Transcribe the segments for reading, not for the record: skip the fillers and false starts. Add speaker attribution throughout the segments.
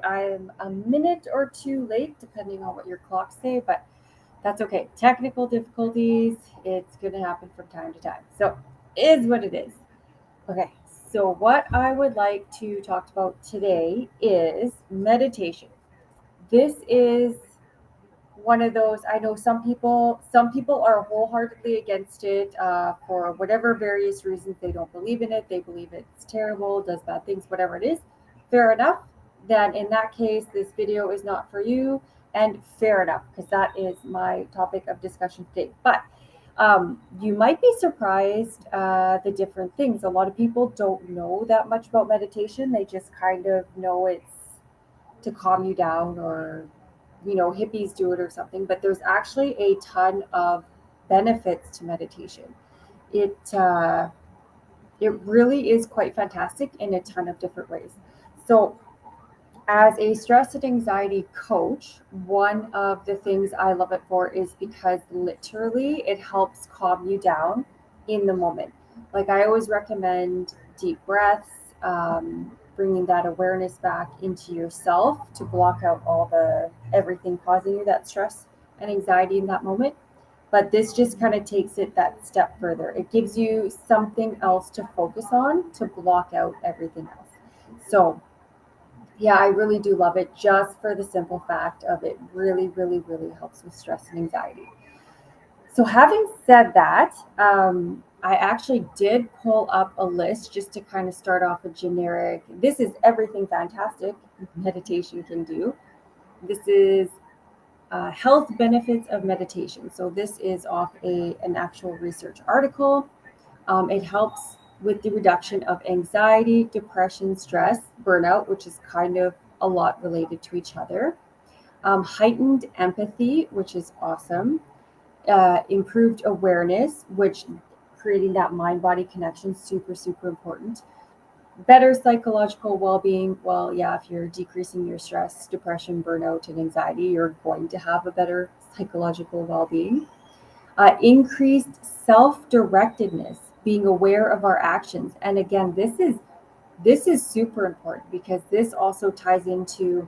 Speaker 1: I'm a minute or two late, depending on what your clocks say, but that's okay. Technical difficulties, it's going to happen from time to time. So, is what it is. Okay, so what I would like to talk about today is meditation. This is one of those. I know some people are wholeheartedly against it for whatever various reasons. They don't believe in it, they believe it's terrible, does bad things, whatever it is. Fair enough. Then in that case, this video is not for you, and fair enough, because that is my topic of discussion today. But you might be surprised the different things. A lot of people don't know that much about meditation. They just kind of know it's to calm you down, or hippies do it or something. But there's actually a ton of benefits to meditation. It uh, it really is quite fantastic in a ton of different ways. So as a stress and anxiety coach, one of the things I love it for is because literally it helps calm you down in the moment. Like, I always recommend deep breaths, bringing that awareness back into yourself to block out all the everything causing you that stress and anxiety in that moment. But this just kind of takes it that step further. It gives you something else to focus on to block out everything else. So yeah, I really do love it, just for the simple fact of it really, really, really helps with stress and anxiety. So, having said that, I actually did pull up a list just to kind of start off a generic. This is everything fantastic meditation can do. This is health benefits of meditation. So, this is off an actual research article. It helps with the reduction of anxiety, depression, stress, burnout, which is kind of a lot related to each other. Heightened empathy, which is awesome. Improved awareness, which creating that mind body connection, super, super important. Better psychological well being. Well, yeah, if you're decreasing your stress, depression, burnout, and anxiety, you're going to have a better psychological well being. Increased self-directedness, being aware of our actions. And again, this is super important, because this also ties into,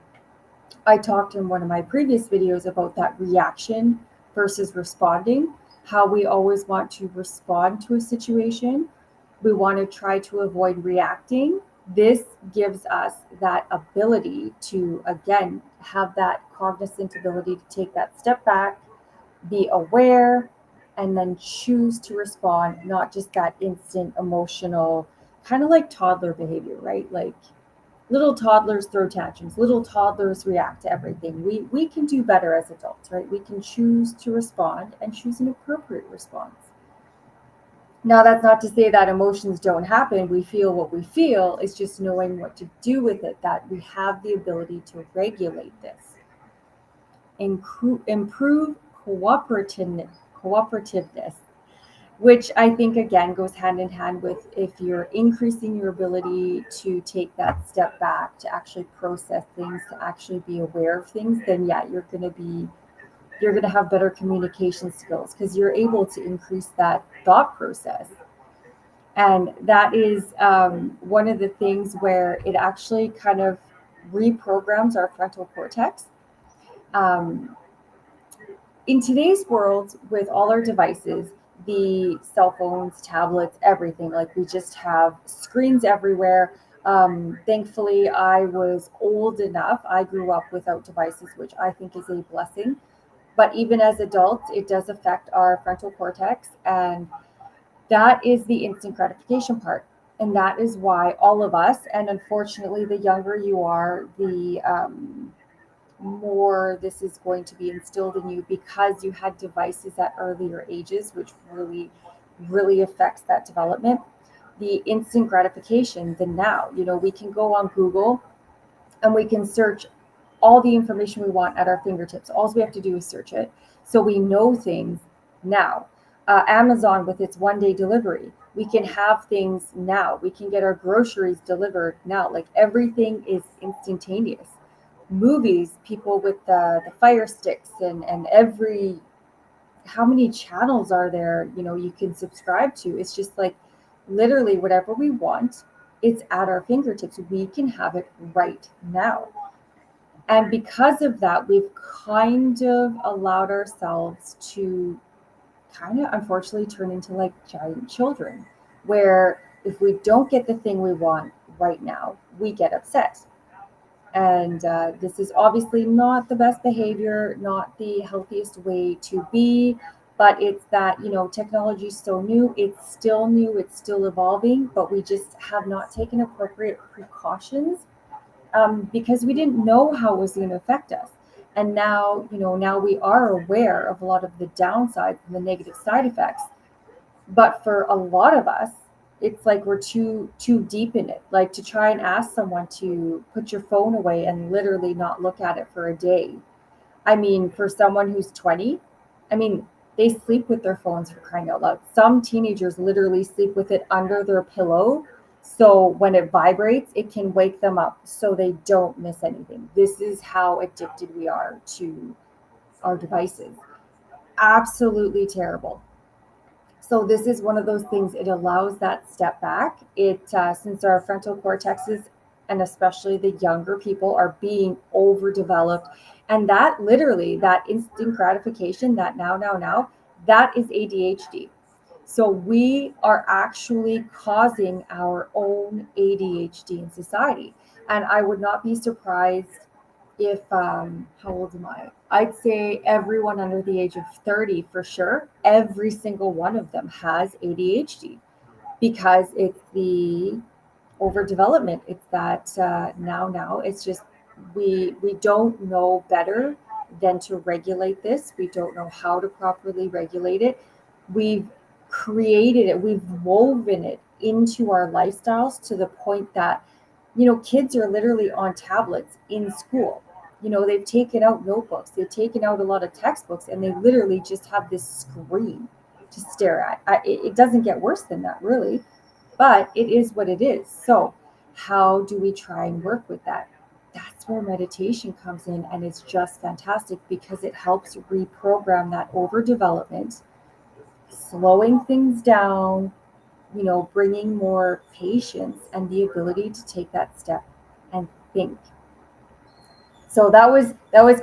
Speaker 1: I talked in one of my previous videos about that reaction versus responding, how we always want to respond to a situation. We want to try to avoid reacting. This gives us that ability to, again, have that cognizant ability to take that step back, be aware, and then choose to respond, not just that instant emotional, kind of like toddler behavior, right? Like, little toddlers throw tantrums, little toddlers react to everything. We can do better as adults, right? We can choose to respond and choose an appropriate response. Now, that's not to say that emotions don't happen. We feel what we feel. It's just knowing what to do with it, that we have the ability to regulate this. Improve cooperativeness, which I think again goes hand in hand with, if you're increasing your ability to take that step back, to actually process things, to actually be aware of things, then yeah, you're going to have better communication skills, because you're able to increase that thought process. And that is one of the things where it actually kind of reprograms our frontal cortex. um, in today's world, with all our devices, the cell phones, tablets, everything, like, we just have screens everywhere. Thankfully, I was old enough, I grew up without devices, which I think is a blessing. But even as adults, it does affect our frontal cortex, and that is the instant gratification part. And that is why all of us, and unfortunately, the younger you are, the more this is going to be instilled in you, because you had devices at earlier ages, which really, really affects that development. The instant gratification, the now, we can go on Google and we can search all the information we want at our fingertips. All we have to do is search it. So we know things now. Amazon, with its 1 day delivery, we can have things now. We can get our groceries delivered now. Like, everything is instantaneous. Movies, people with the fire sticks, and every, how many channels are there, you can subscribe to. It's just like, literally whatever we want, it's at our fingertips. We can have it right now. And because of that, we've kind of allowed ourselves to kind of unfortunately turn into like giant children, where if we don't get the thing we want right now, we get upset. And this is obviously not the best behavior, not the healthiest way to be. But it's that, technology is so new, it's still evolving, but we just have not taken appropriate precautions because we didn't know how it was going to affect us. And now, now we are aware of a lot of the downsides and the negative side effects. But for a lot of us, it's like we're too deep in it. Like to try and ask someone to put your phone away and literally not look at it for a day. I mean, for someone who's 20, I mean, they sleep with their phones, for crying out loud. Some teenagers literally sleep with it under their pillow. So when it vibrates, it can wake them up so they don't miss anything. This is how addicted we are to our devices. Absolutely terrible. So this is one of those things. It allows that step back. Since our frontal cortexes, and especially the younger people, are being overdeveloped, and that literally, that instant gratification, that now, that is ADHD. So we are actually causing our own ADHD in society. And I would not be surprised if, how old am I? I'd say everyone under the age of 30 for sure, every single one of them has ADHD because it's the overdevelopment. It's that now. It's just we don't know better than to regulate this. We don't know how to properly regulate it. We've created it, we've woven it into our lifestyles to the point that, kids are literally on tablets in school. They've taken out notebooks, they've taken out a lot of textbooks, and they literally just have this screen to stare at. It doesn't get worse than that, really, but it is what it is. So, how do we try and work with that? That's where meditation comes in, and it's just fantastic because it helps reprogram that overdevelopment, slowing things down, bringing more patience and the ability to take that step and think. So that was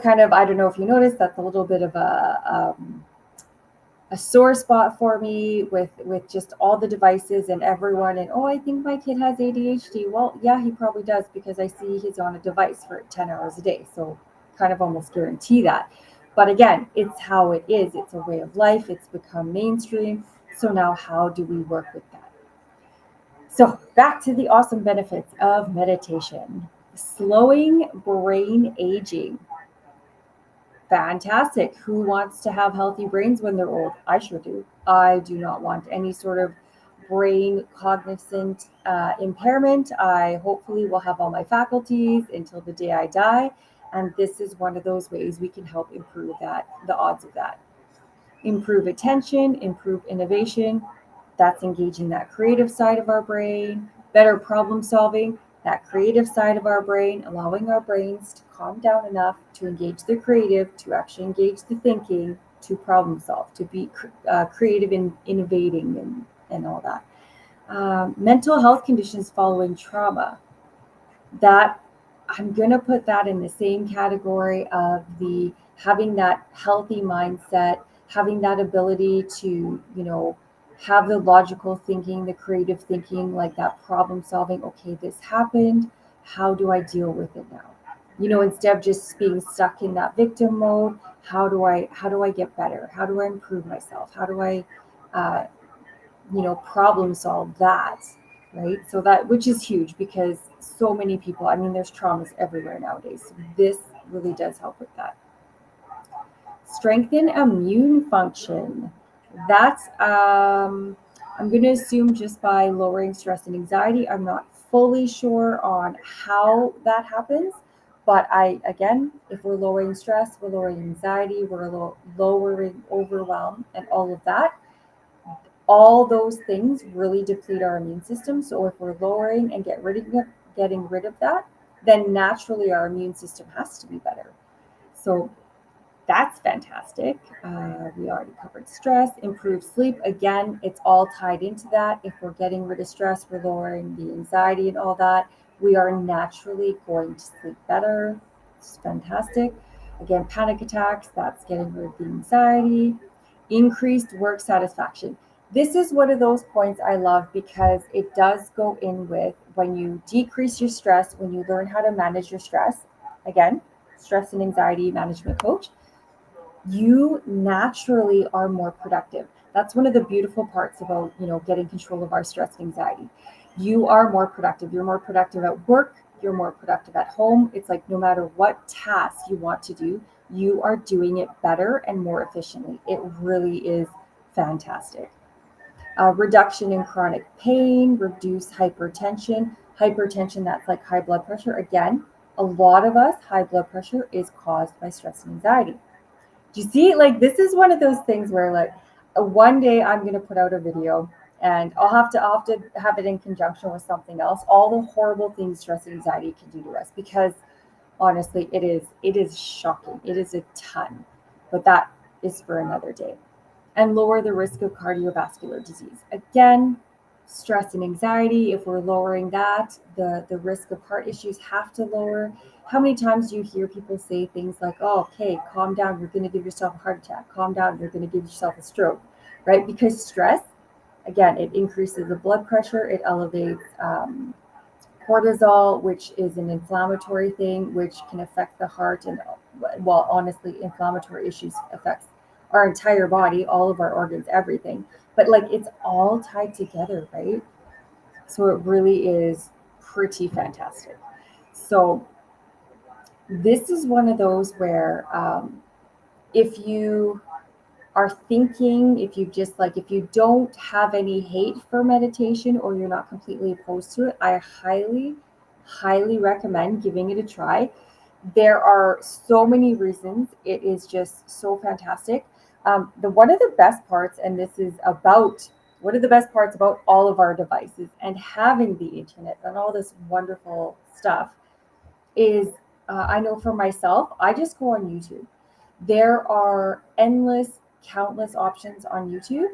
Speaker 1: kind of, I don't know if you noticed, that's a little bit of a sore spot for me with just all the devices and everyone. And, oh, I think my kid has ADHD. Well, yeah, he probably does, because I see he's on a device for 10 hours a day. So kind of almost guarantee that. But again, it's how it is. It's a way of life. It's become mainstream. So now how do we work with that? So back to the awesome benefits of meditation. Slowing brain aging. Fantastic. Who wants to have healthy brains when they're old? I sure do. I do not want any sort of brain cognizant impairment. I hopefully will have all my faculties until the day I die. And this is one of those ways we can help improve that, the odds of that. Improve attention, improve innovation. That's engaging that creative side of our brain. Better problem solving, that creative side of our brain, allowing our brains to calm down enough to engage the creative, to actually engage the thinking, to problem solve, to be creative in innovating and all that. Mental health conditions following trauma. That I'm going to put that in the same category of the having that healthy mindset, having that ability to, have the logical thinking, the creative thinking, like that problem solving. Okay, this happened. How do I deal with it now? Instead of just being stuck in that victim mode, how do I get better? How do I improve myself? How do I uh, problem solve that, right? So that, which is huge because so many people, I mean, there's traumas everywhere nowadays. So this really does help with that. Strengthen immune function. That's I'm going to assume just by lowering stress and anxiety. I'm not fully sure on how that happens, but again, if we're lowering stress, we're lowering anxiety, we're lowering overwhelm and all of that, all those things really deplete our immune system. So if we're lowering and getting rid of that, then naturally our immune system has to be better. So that's fantastic. We already covered stress, improved sleep. Again, it's all tied into that. If we're getting rid of stress, we're lowering the anxiety and all that. We are naturally going to sleep better. It's fantastic. Again, panic attacks, that's getting rid of the anxiety. Increased work satisfaction. This is one of those points I love because it does go in with when you decrease your stress, when you learn how to manage your stress. Again, stress and anxiety management coach, you naturally are more productive. That's one of the beautiful parts about, getting control of our stress and anxiety. You are more productive. You're more productive at work, you're more productive at home. It's like no matter what task you want to do, you are doing it better and more efficiently. It really is fantastic. Reduction in chronic pain, reduce hypertension. Hypertension, that's like high blood pressure. Again, a lot of us, high blood pressure is caused by stress and anxiety. Do you see? Like, this is one of those things where, like, one day I'm going to put out a video and I'll have to have it in conjunction with something else. All the horrible things stress and anxiety can do to us, because honestly, it is shocking. It is a ton, but that is for another day. And lower the risk of cardiovascular disease. Again, stress and anxiety, if we're lowering that, the risk of heart issues have to lower. How many times do you hear people say things like, oh, okay, calm down, you're going to give yourself a heart attack, calm down, you're going to give yourself a stroke, right? Because stress, again, it increases the blood pressure, it elevates cortisol, which is an inflammatory thing, which can affect the heart. And, well, honestly, inflammatory issues affects our entire body, all of our organs, everything. But like, it's all tied together, right? So it really is pretty fantastic. So this is one of those where, if you are thinking, if you don't have any hate for meditation, or you're not completely opposed to it, I highly, highly recommend giving it a try. There are so many reasons. It is just so fantastic. The one of the best parts, and this is about one of the best parts about all of our devices and having the internet and all this wonderful stuff, is, I know for myself, I just go on YouTube. There are endless, countless options on YouTube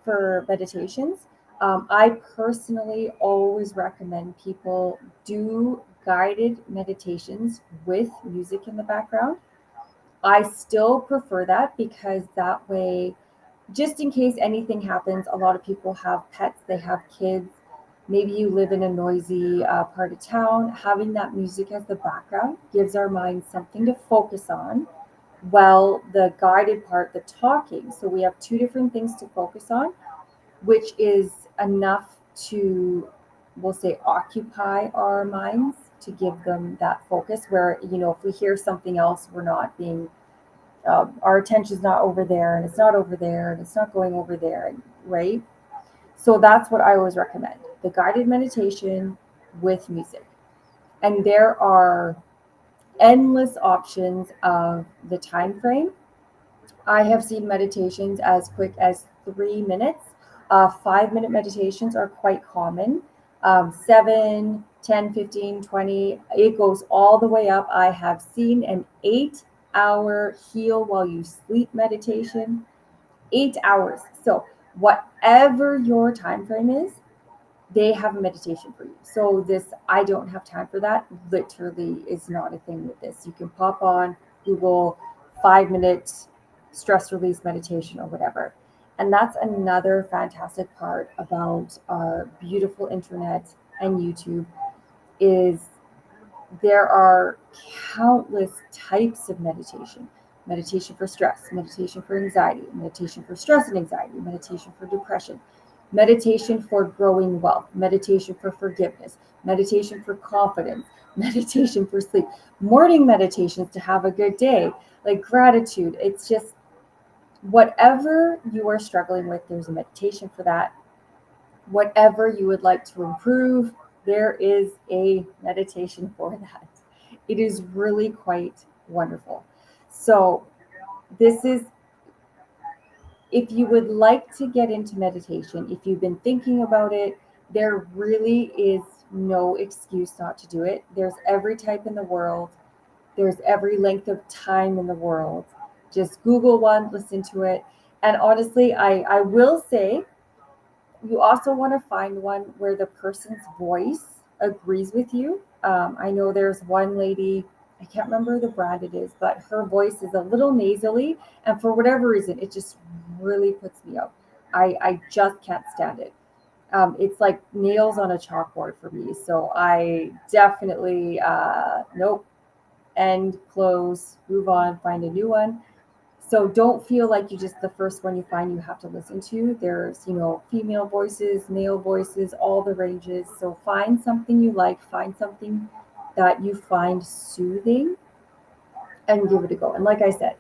Speaker 1: for meditations. I personally always recommend people do guided meditations with music in the background. I still prefer that because that way, just in case anything happens, a lot of people have pets, they have kids. Maybe you live in a noisy part of town. Having that music as the background gives our minds something to focus on. Well, the guided part, the talking. So we have two different things to focus on, which is enough to, we'll say, occupy our minds, to give them that focus where, if we hear something else, we're not being, our attention's not over there, and it's not over there, and it's not going over there, right? So that's what I always recommend, the guided meditation with music. And there are endless options of the time frame. I have seen meditations as quick as 3 minutes. 5 minute meditations are quite common. 7, 10, 15, 20, it goes all the way up. I have seen an 8 hour heal while you sleep meditation. 8 hours. So whatever your time frame is, they have a meditation for you. So this, I don't have time for that, literally is not a thing with this. You can pop on Google 5 minute stress release meditation or whatever. And that's another fantastic part about our beautiful internet and YouTube, is there are countless types of meditation. Meditation for stress, meditation for anxiety, meditation for stress and anxiety, meditation for depression, meditation for growing wealth, meditation for forgiveness, meditation for confidence, meditation for sleep, morning meditations to have a good day, like gratitude. It's just whatever you are struggling with, there's a meditation for that. Whatever you would like to improve, there is a meditation for that. It is really quite wonderful. So, this is, if you would like to get into meditation, if you've been thinking about it, there really is no excuse not to do it. There's every type in the world, there's every length of time in the world. Just Google one, listen to it. And honestly, I will say, you also want to find one where the person's voice agrees with you. I know there's one lady, I can't remember the brand it is, but her voice is a little nasally, and for whatever reason, it just really puts me out. I just can't stand it. It's like nails on a chalkboard for me. So I definitely, nope, end, close, move on, find a new one. So don't feel like you just the first one you find you have to listen to. There's, female voices, male voices, all the ranges. So find something you like, find something that you find soothing and give it a go. And like I said,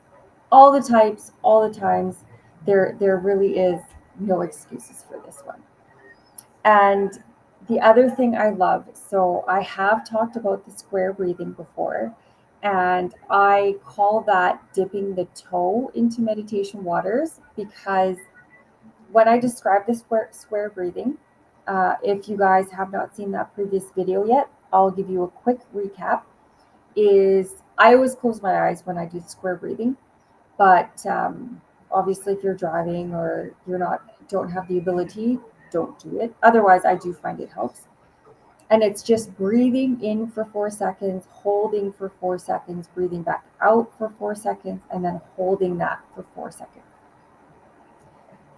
Speaker 1: all the types, all the times, there really is no excuses for this one. And the other thing I love, so I have talked about the square breathing before, and I call that dipping the toe into meditation waters because when I describe the square breathing, if you guys have not seen that previous video yet, I'll give you a quick recap. Is I always close my eyes when I do square breathing, but obviously, if you're driving or you're not don't have the ability, don't do it. Otherwise, I do find it helps. And it's just breathing in for 4 seconds, holding for 4 seconds, breathing back out for 4 seconds, and then holding that for 4 seconds.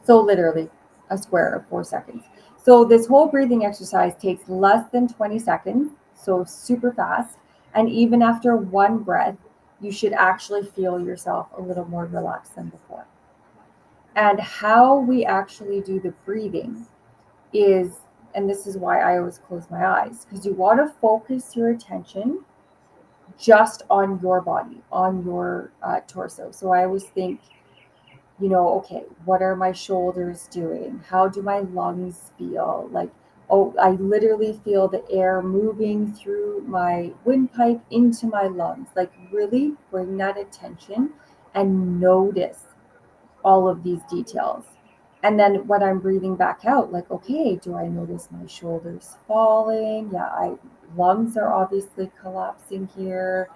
Speaker 1: So literally a square of 4 seconds. So this whole breathing exercise takes less than 20 seconds, so super fast. And even after one breath, you should actually feel yourself a little more relaxed than before. And how we actually do the breathing is, and this is why I always close my eyes, because you want to focus your attention just on your body, on your torso. So I always think, okay, what are my shoulders doing? How do my lungs feel? Like, oh, I literally feel the air moving through my windpipe into my lungs. Like, really bring that attention and notice all of these details. And then when I'm breathing back out, like, okay, do I notice my shoulders falling? Yeah, lungs are obviously collapsing here.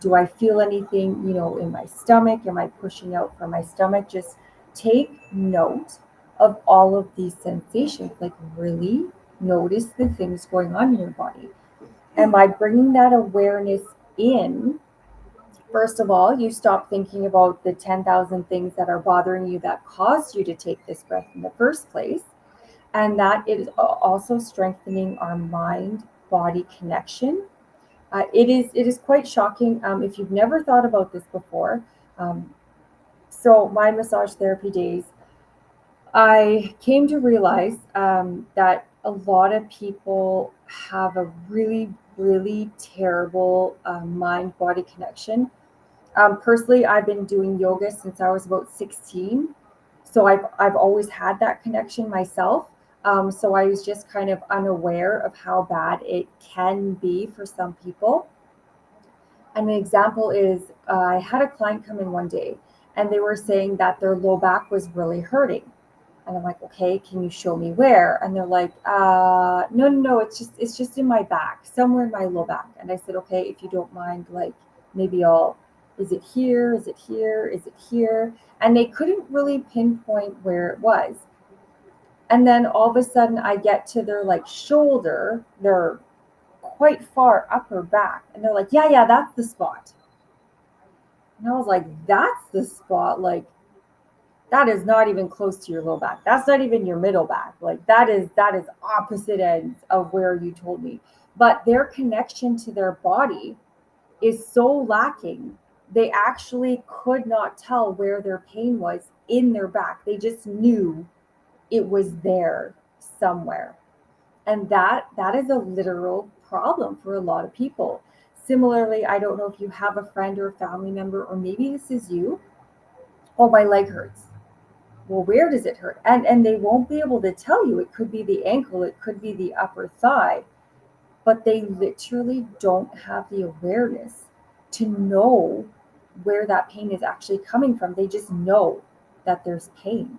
Speaker 1: Do I feel anything, in my stomach? Am I pushing out from my stomach? Just take note of all of these sensations. Like, really notice the things going on in your body. And by bringing that awareness in, first of all, you stop thinking about the 10,000 things that are bothering you that caused you to take this breath in the first place. And that is also strengthening our mind body connection. It is quite shocking if you've never thought about this before. Um, so, my massage therapy days, I came to realize that a lot of people have a really, really terrible mind body connection. Personally, I've been doing yoga since I was about 16. So I've always had that connection myself. So I was just kind of unaware of how bad it can be for some people. And an example is I had a client come in one day and they were saying that their low back was really hurting. And I'm like, okay, can you show me where? And they're like, no, it's just in my back, somewhere in my low back. And I said, okay, if you don't mind, like maybe is it here? Is it here? Is it here? And they couldn't really pinpoint where it was. And then all of a sudden I get to their like shoulder, their quite far upper back. And they're like, yeah, that's the spot. And I was like, that's the spot. Like, that is not even close to your low back. That's not even your middle back. Like that is opposite ends of where you told me. But their connection to their body is so lacking. They actually could not tell where their pain was in their back. They just knew it was there somewhere. And that is a literal problem for a lot of people. Similarly, I don't know if you have a friend or a family member, or maybe this is you. Oh, my leg hurts. Well, where does it hurt? And they won't be able to tell you. It could be the ankle, it could be the upper thigh, but they literally don't have the awareness to know where that pain is actually coming from. They just know that there's pain.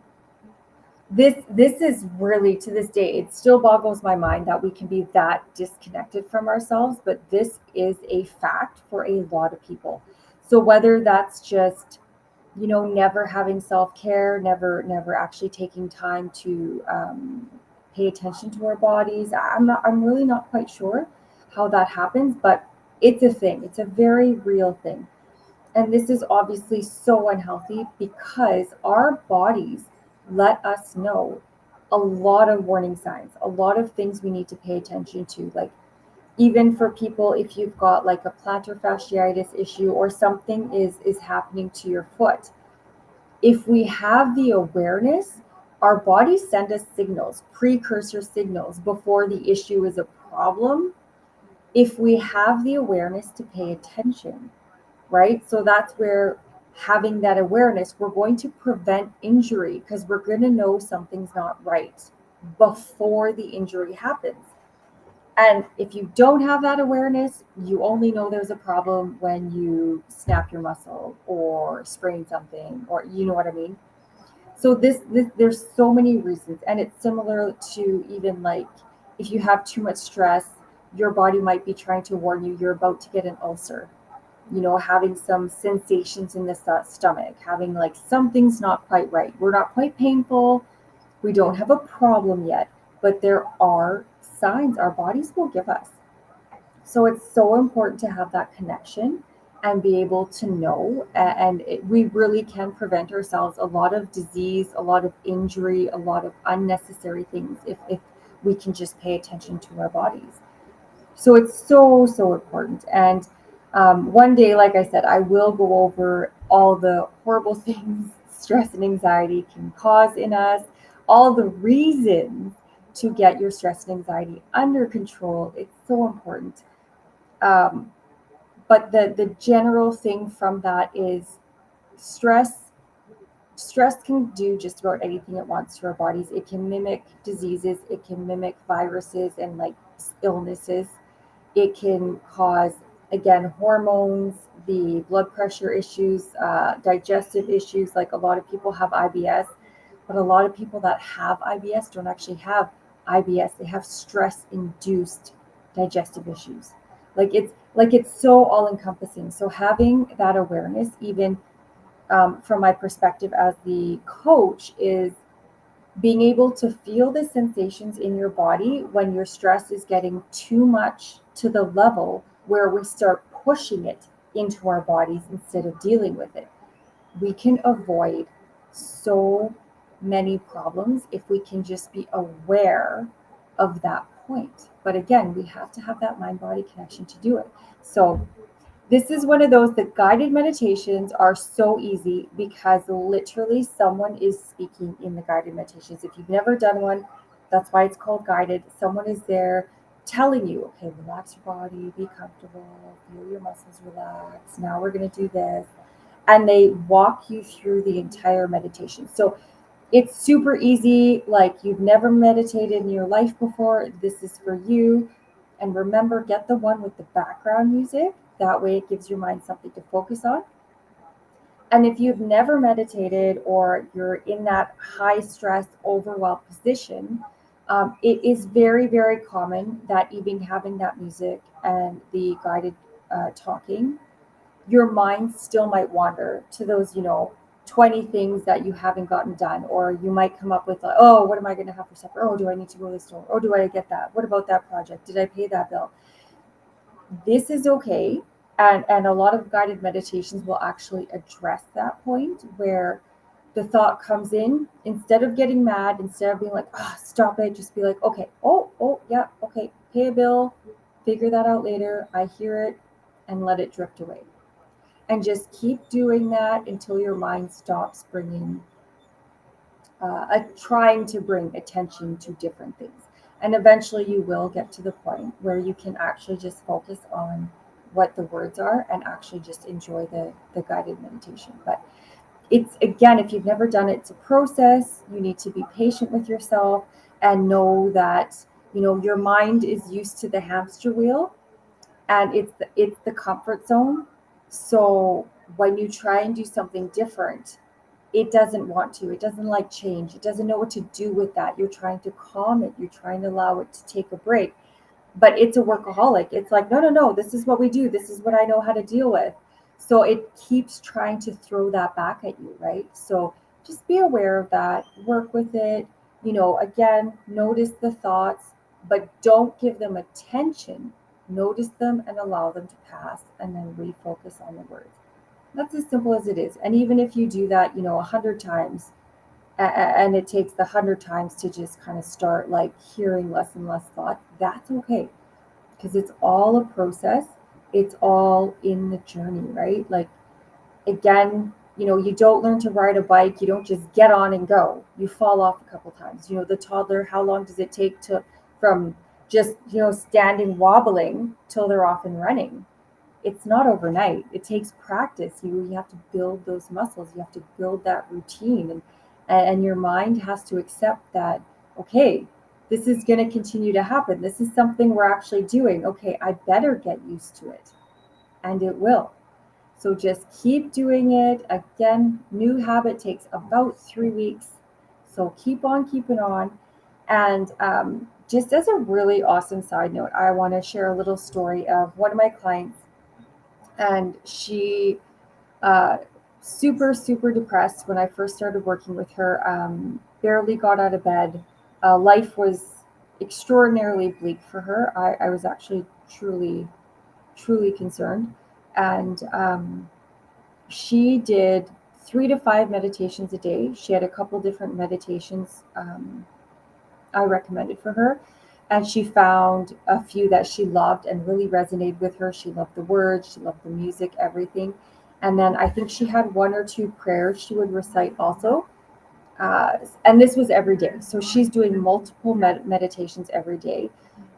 Speaker 1: This is really, to this day, it still boggles my mind that we can be that disconnected from ourselves, but this is a fact for a lot of people. So whether that's just never having self-care, never actually taking time to pay attention to our bodies. I'm really not quite sure how that happens, but It's a thing, it's a very real thing. And this is obviously so unhealthy because our bodies let us know a lot of warning signs, a lot of things we need to pay attention to. Like, even for people, if you've got like a plantar fasciitis issue or something is happening to your foot, if we have the awareness, our bodies send us signals, precursor signals, before the issue is a problem, if we have the awareness to pay attention, right? So that's where having that awareness, we're going to prevent injury because we're going to know something's not right before the injury happens. And if you don't have that awareness, you only know there's a problem when you snap your muscle or sprain something, or you know what I mean? So this there's so many reasons, and it's similar to even like if you have too much stress, your body might be trying to warn you you're about to get an ulcer, having some sensations in the stomach, having like something's not quite right. We're not quite painful. We don't have a problem yet, but there are signs our bodies will give us. So it's so important to have that connection and be able to know. We really can prevent ourselves a lot of disease, a lot of injury, a lot of unnecessary things if we can just pay attention to our bodies. So it's so, so important. And one day, like I said, I will go over all the horrible things stress and anxiety can cause in us, all the reasons to get your stress and anxiety under control. It's so important. Um, but the general thing from that is stress. Stress can do just about anything it wants to our bodies. It can mimic diseases. It can mimic viruses and like illnesses. It can cause, again, hormones, the blood pressure issues, digestive issues. Like a lot of people have IBS, but a lot of people that have IBS don't actually have IBS. They have stress-induced digestive issues. Like it's so all encompassing. So having that awareness, even from my perspective as the coach, is being able to feel the sensations in your body when your stress is getting too much to the level where we start pushing it into our bodies instead of dealing with it. We can avoid so many problems if we can just be aware of that point. But again, we have to have that mind body connection to do it. So this is one of those that guided meditations are so easy because literally someone is speaking in the guided meditations. If you've never done one, that's why it's called guided. Someone is there telling you, okay, relax your body, be comfortable, feel your muscles relax. Now we're going to do this. And they walk you through the entire meditation. So it's super easy. Like you've never meditated in your life before. This is for you. And remember, get the one with the background music. That way it gives your mind something to focus on. And if you've never meditated or you're in that high stress, overwhelmed position, it is very, very common that even having that music and the guided talking, your mind still might wander to those, 20 things that you haven't gotten done. Or you might come up with, like, oh, what am I going to have for supper? Oh, do I need to go to the store? Oh, do I get that? What about that project? Did I pay that bill? This is okay. And a lot of guided meditations will actually address that point where the thought comes in. Instead of getting mad, instead of being like, oh, stop it, just be like, okay, oh, yeah, okay, pay a bill, figure that out later. I hear it, and let it drift away. And just keep doing that until your mind stops trying to bring attention to different things. And eventually you will get to the point where you can actually just focus on what the words are and actually just enjoy the guided meditation. But it's, again, if you've never done it, it's a process. You need to be patient with yourself and know that, your mind is used to the hamster wheel, and it's the comfort zone. So when you try and do something different, it doesn't want to. It doesn't like change. It doesn't know what to do with that. You're trying to calm it. You're trying to allow it to take a break. But it's a workaholic. It's like, no, no, no, this is what we do. This is what I know how to deal with. So it keeps trying to throw that back at you, right? So just be aware of that. Work with it. Again, notice the thoughts, but don't give them attention. notice them and allow them to pass, and then refocus on the words. That's as simple as it is. And even if you do that, 100 times, and it takes the 100 times to just kind of start like hearing less and less thought, that's okay, because it's all a process. It's all in the journey, right? Like, again, you don't learn to ride a bike, you don't just get on and go. You fall off a couple times. The toddler, how long does it take to from just standing wobbling till they're off and running? It's not overnight. It takes practice. You have to build those muscles. You have to build that routine, and your mind has to accept that. Okay, this is going to continue to happen. This is something we're actually doing. Okay, I better get used to it, and it will. So just keep doing it. Again, new habit takes about 3 weeks. So keep on keeping on. And just as a really awesome side note, I want to share a little story of one of my clients, and she uh, super super depressed when I first started working with her. Barely got out of bed. Life was extraordinarily bleak for her. I was actually truly concerned, and she did 3 to 5 meditations a day. She had a couple different meditations I recommended for her. And she found a few that she loved and really resonated with her. She loved the words, she loved the music, everything. And then I think she had 1 or 2 prayers she would recite also. And this was every day. So she's doing multiple meditations every day.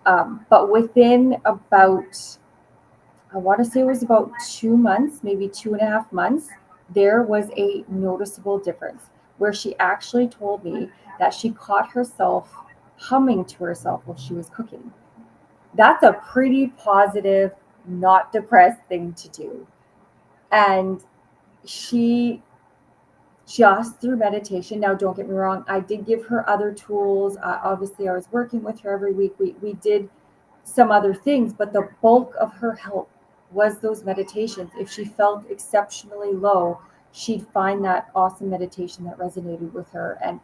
Speaker 1: But within about, I want to say it was about 2 months, maybe 2.5 months, there was a noticeable difference where she actually told me that she caught herself humming to herself while she was cooking. That's a pretty positive, not depressed thing to do. And she just through meditation. Now, don't get me wrong, I did give her other tools. Obviously, I was working with her every week. We did some other things, but the bulk of her help was those meditations. If she felt exceptionally low, she'd find that awesome meditation that resonated with her. And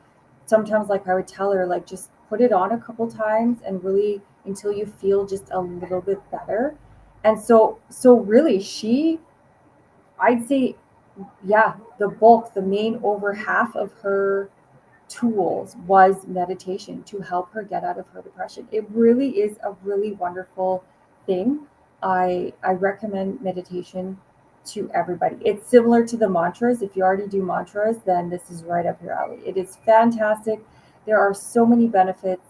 Speaker 1: sometimes, like, I would tell her, like, just put it on a couple times and really until you feel just a little bit better. And so really, I'd say, yeah, the bulk, the main over half of her tools was meditation to help her get out of her depression. It really is a really wonderful thing. I recommend meditation to everybody. It's similar to the mantras. If you already do mantras, then this is right up your alley. It is fantastic. There are so many benefits.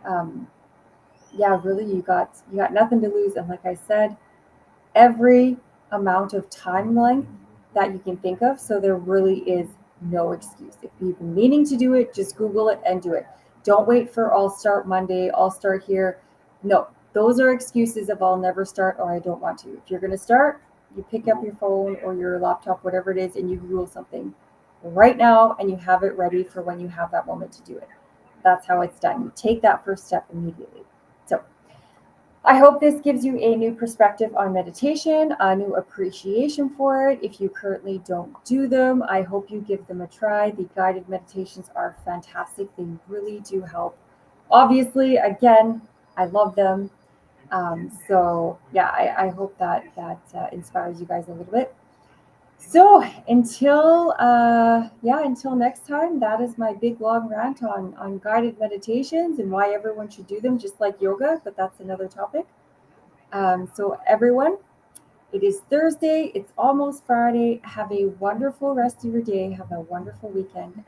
Speaker 1: Um, yeah, really, you got nothing to lose. And like I said, every amount of time length that you can think of. So there really is no excuse. If you've been meaning to do it, just Google it and do it. Don't wait for I'll start Monday, I'll start here. No, those are excuses of I'll never start or I don't want to. If you're going to start, you pick up your phone or your laptop, whatever it is, and you Google something right now and you have it ready for when you have that moment to do it. That's how it's done. You take that first step immediately. So I hope this gives you a new perspective on meditation, a new appreciation for it. If you currently don't do them, I hope you give them a try. The guided meditations are fantastic, they really do help. Obviously, again, I love them. So, yeah, I hope that inspires you guys a little bit. So until next time, that is my big long rant on guided meditations and why everyone should do them, just like yoga, but that's another topic. So everyone, it is Thursday. It's almost Friday. Have a wonderful rest of your day. Have a wonderful weekend.